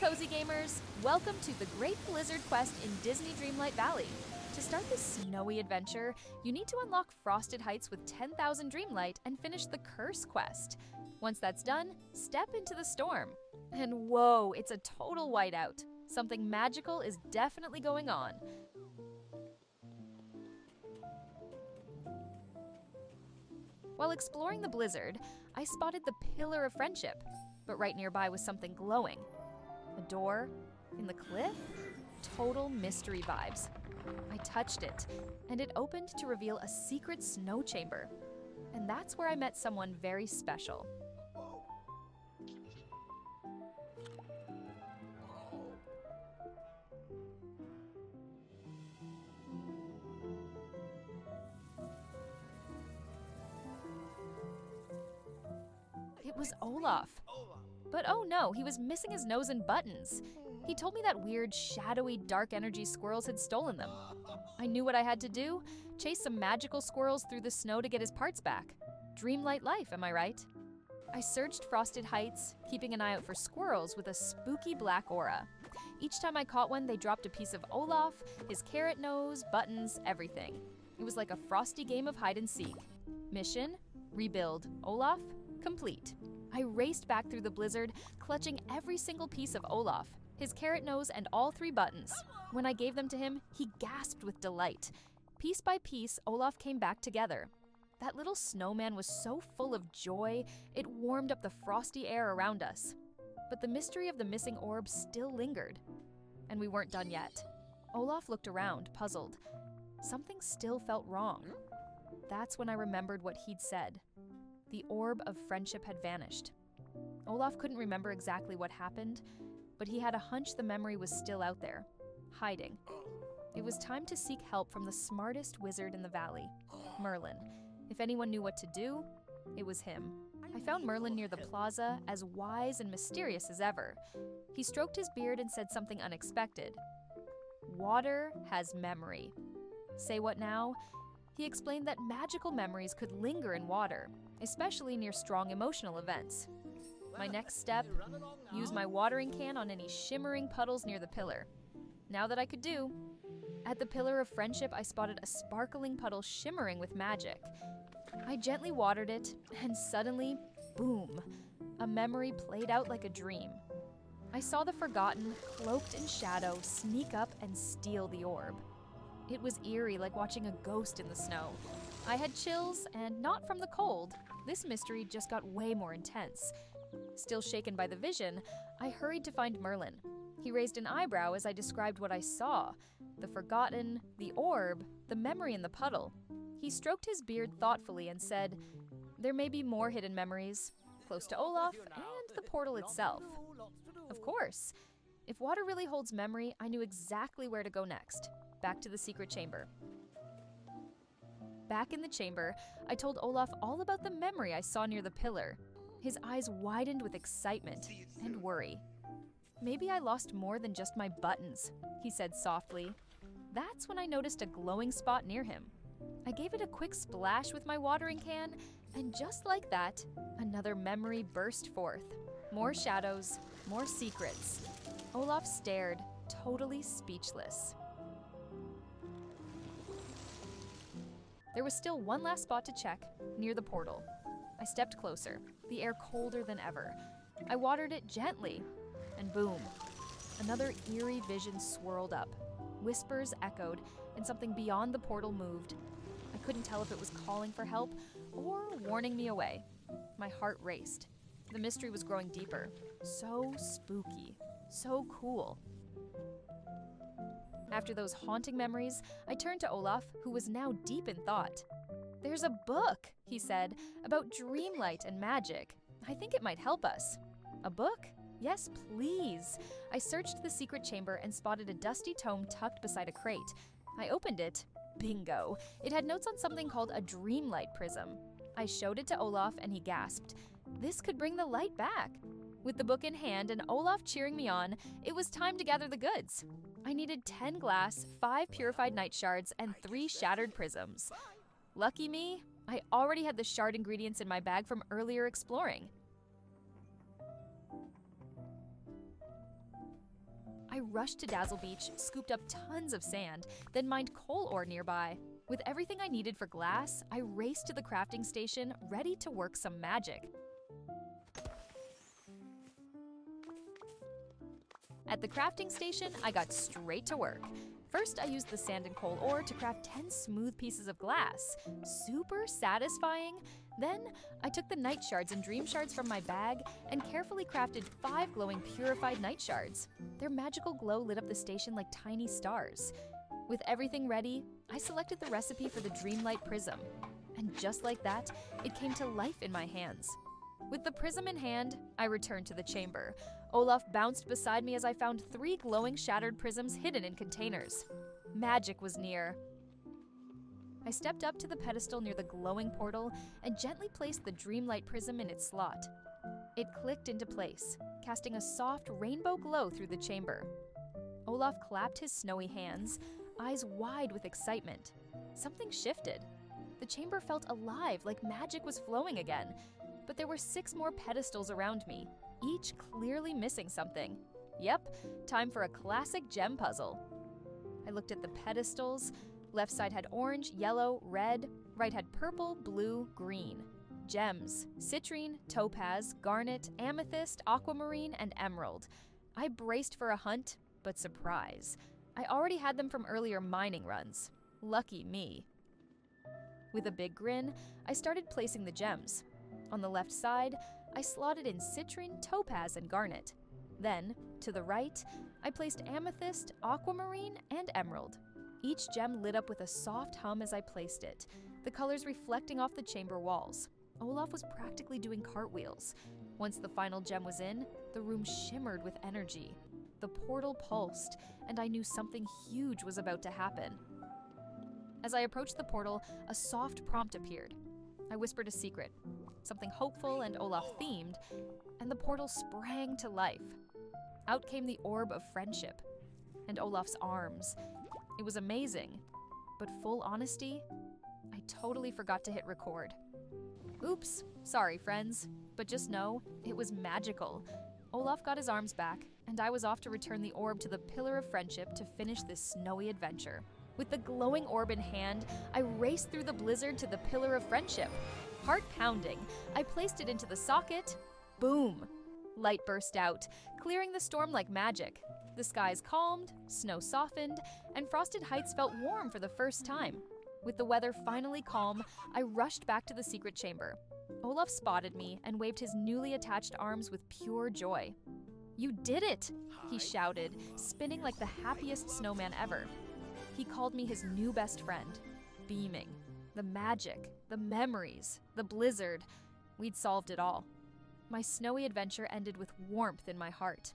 cozy gamers! Welcome to the Great Blizzard Quest in Disney Dreamlight Valley. To start this snowy adventure, you need to unlock Frosted Heights with 10,000 Dreamlight and finish the Curse quest. Once that's done, step into the storm. And whoa, it's a total whiteout. Something magical is definitely going on. While exploring the blizzard, I spotted the Pillar of Friendship, but right nearby was something glowing. A door? In the cliff? Total mystery vibes. I touched it, and it opened to reveal a secret snow chamber. And that's where I met someone very special. It was Olaf. But oh no, he was missing his nose and buttons. He told me that weird, shadowy, dark energy squirrels had stolen them. I knew what I had to do: chase some magical squirrels through the snow to get his parts back. Dreamlight life, am I right? I searched Frosted Heights, keeping an eye out for squirrels with a spooky black aura. Each time I caught one, they dropped a piece of Olaf, his carrot nose, buttons, everything. It was like a frosty game of hide and seek. Mission: rebuild Olaf, complete. I raced back through the blizzard, clutching every single piece of Olaf, his carrot nose and all 3 buttons. When I gave them to him, he gasped with delight. Piece by piece, Olaf came back together. That little snowman was so full of joy, it warmed up the frosty air around us. But the mystery of the missing orb still lingered. And we weren't done yet. Olaf looked around, puzzled. Something still felt wrong. That's when I remembered what he'd said. The orb of friendship had vanished. Olaf couldn't remember exactly what happened, but he had a hunch the memory was still out there, hiding. It was time to seek help from the smartest wizard in the valley, Merlin. If anyone knew what to do, it was him. I found Merlin near the plaza, as wise and mysterious as ever. He stroked his beard and said something unexpected. Water has memory. Say what now? He explained that magical memories could linger in water, especially near strong emotional events. My next step: use my watering can on any shimmering puddles near the pillar. Now that I could do. At the Pillar of Friendship, I spotted a sparkling puddle shimmering with magic. I gently watered it, and suddenly, boom, a memory played out like a dream. I saw the Forgotten, cloaked in shadow, sneak up and steal the orb. It was eerie, like watching a ghost in the snow. I had chills, and not from the cold. This mystery just got way more intense. Still shaken by the vision, I hurried to find Merlin. He raised an eyebrow as I described what I saw: the Forgotten, the orb, the memory in the puddle. He stroked his beard thoughtfully and said, "There may be more hidden memories, close to Olaf and the portal itself." Of course. If water really holds memory, I knew exactly where to go next. Back to the secret chamber. Back in the chamber, I told Olaf all about the memory I saw near the pillar. His eyes widened with excitement and worry. "Maybe I lost more than just my buttons," he said softly. That's when I noticed a glowing spot near him. I gave it a quick splash with my watering can, and just like that, another memory burst forth. More shadows, more secrets. Olaf stared, totally speechless. There was still one last spot to check, near the portal. I stepped closer, the air colder than ever. I watered it gently, and boom, another eerie vision swirled up. Whispers echoed, and something beyond the portal moved. I couldn't tell if it was calling for help or warning me away. My heart raced. The mystery was growing deeper. So spooky, so cool. After those haunting memories, I turned to Olaf, who was now deep in thought. "There's a book," he said, "about dreamlight and magic. I think it might help us." "A book? Yes, please." I searched the secret chamber and spotted a dusty tome tucked beside a crate. I opened it. Bingo! It had notes on something called a dreamlight prism. I showed it to Olaf and he gasped. This could bring the light back. With the book in hand and Olaf cheering me on, it was time to gather the goods. I needed 10 glass, 5 purified night shards, and 3 shattered prisms. Lucky me, I already had the shard ingredients in my bag from earlier exploring. I rushed to Dazzle Beach, scooped up tons of sand, then mined coal ore nearby. With everything I needed for glass, I raced to the crafting station, ready to work some magic. At the crafting station, I got straight to work. First, I used the sand and coal ore to craft 10 smooth pieces of glass. Super satisfying. Then, I took the night shards and dream shards from my bag and carefully crafted 5 glowing purified night shards. Their magical glow lit up the station like tiny stars. With everything ready, I selected the recipe for the Dreamlight Prism. And just like that, it came to life in my hands. With the prism in hand, I returned to the chamber. Olaf bounced beside me as I found 3 glowing shattered prisms hidden in containers. Magic was near. I stepped up to the pedestal near the glowing portal and gently placed the Dreamlight Prism in its slot. It clicked into place, casting a soft rainbow glow through the chamber. Olaf clapped his snowy hands, eyes wide with excitement. Something shifted. The chamber felt alive, like magic was flowing again. But there were 6 more pedestals around me, each clearly missing something. Yep, time for a classic gem puzzle. I looked at the pedestals. Left side had orange, yellow, red. Right had purple, blue, green. Gems: citrine, topaz, garnet, amethyst, aquamarine, and emerald. I braced for a hunt, but surprise. I already had them from earlier mining runs. Lucky me. With a big grin, I started placing the gems. On the left side, I slotted in citrine, topaz, and garnet. Then, to the right, I placed amethyst, aquamarine, and emerald. Each gem lit up with a soft hum as I placed it, the colors reflecting off the chamber walls. Olaf was practically doing cartwheels. Once the final gem was in, the room shimmered with energy. The portal pulsed, and I knew something huge was about to happen. As I approached the portal, a soft prompt appeared. I whispered a secret, something hopeful and Olaf-themed, and the portal sprang to life. Out came the orb of friendship, and Olaf's arms. It was amazing, but full honesty, I totally forgot to hit record. Oops, sorry friends, but just know, it was magical. Olaf got his arms back, and I was off to return the orb to the Pillar of Friendship to finish this snowy adventure. With the glowing orb in hand, I raced through the blizzard to the Pillar of Friendship. Heart pounding, I placed it into the socket. Boom! Light burst out, clearing the storm like magic. The skies calmed, snow softened, and Frosted Heights felt warm for the first time. With the weather finally calm, I rushed back to the secret chamber. Olaf spotted me and waved his newly attached arms with pure joy. "You did it!" he shouted, spinning like the happiest snowman ever. He called me his new best friend, beaming. The magic, the memories, the blizzard, we'd solved it all. My snowy adventure ended with warmth in my heart.